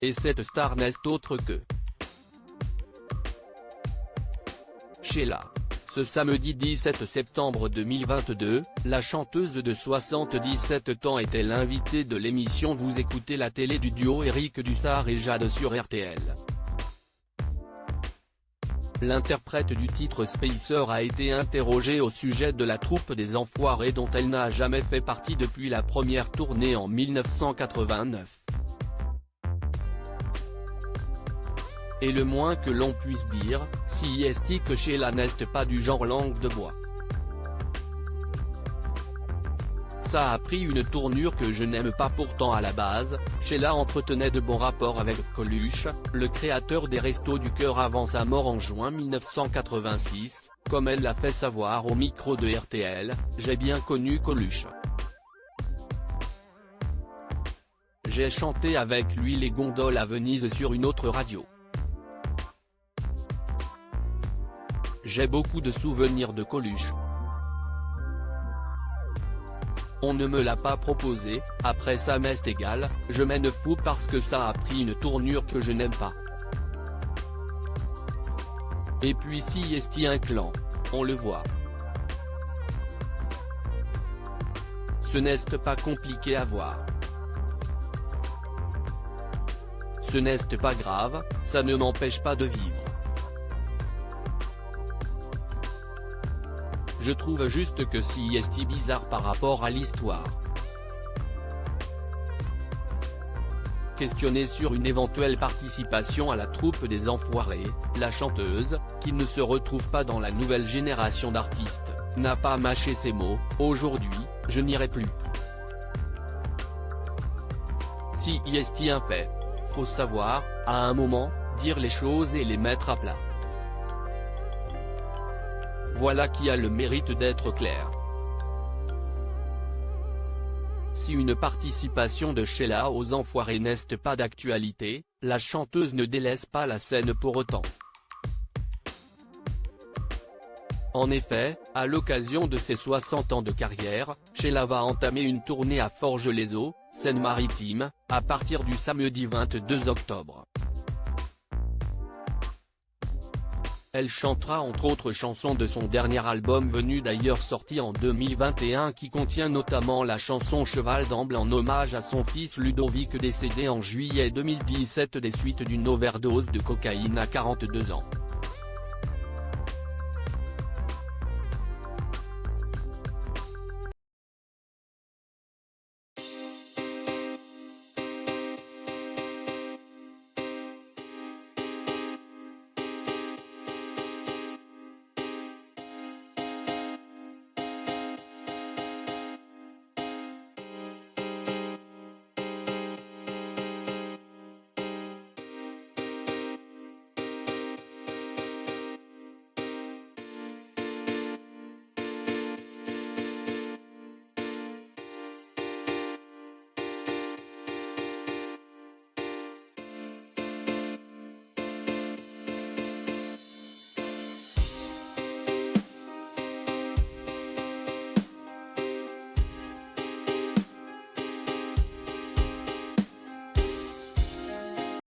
et cette star n'est autre que Sheila. Ce samedi 17 septembre 2022, la chanteuse de 77 ans était l'invitée de l'émission Vous écoutez la télé du duo Éric Dussart et Jade sur RTL. L'interprète du titre Spacer a été interrogée au sujet de la troupe des Enfoirés dont elle n'a jamais fait partie depuis la première tournée en 1989. Et le moins que l'on puisse dire, si est que Sheila n'est pas du genre langue de bois. Ça a pris une tournure que je n'aime pas pourtant à la base. Sheila entretenait de bons rapports avec Coluche, le créateur des Restos du Cœur avant sa mort en juin 1986, comme elle l'a fait savoir au micro de RTL, j'ai bien connu Coluche. J'ai chanté avec lui les gondoles à Venise sur une autre radio. J'ai beaucoup de souvenirs de Coluche. On ne me l'a pas proposé, après ça m'est égal, je m'en fous parce que ça a pris une tournure que je n'aime pas. Et puis si est un clan, on le voit. Ce n'est pas compliqué à voir. Ce n'est pas grave, ça ne m'empêche pas de vivre. Je trouve juste que si est bizarre par rapport à l'histoire. Questionnée sur une éventuelle participation à la troupe des Enfoirés, la chanteuse, qui ne se retrouve pas dans la nouvelle génération d'artistes, n'a pas mâché ses mots, aujourd'hui, je n'irai plus. Si est un fait. Faut savoir, à un moment, dire les choses et les mettre à plat. Voilà qui a le mérite d'être clair. Si une participation de Sheila aux Enfoirés n'est pas d'actualité, la chanteuse ne délaisse pas la scène pour autant. En effet, à l'occasion de ses 60 ans de carrière, Sheila va entamer une tournée à Forges-les-Eaux, Seine-Maritime, à partir du samedi 22 octobre. Elle chantera entre autres chansons de son dernier album venu d'ailleurs sorti en 2021 qui contient notamment la chanson Cheval d'Amble en hommage à son fils Ludovic décédé en juillet 2017 des suites d'une overdose de cocaïne à 42 ans.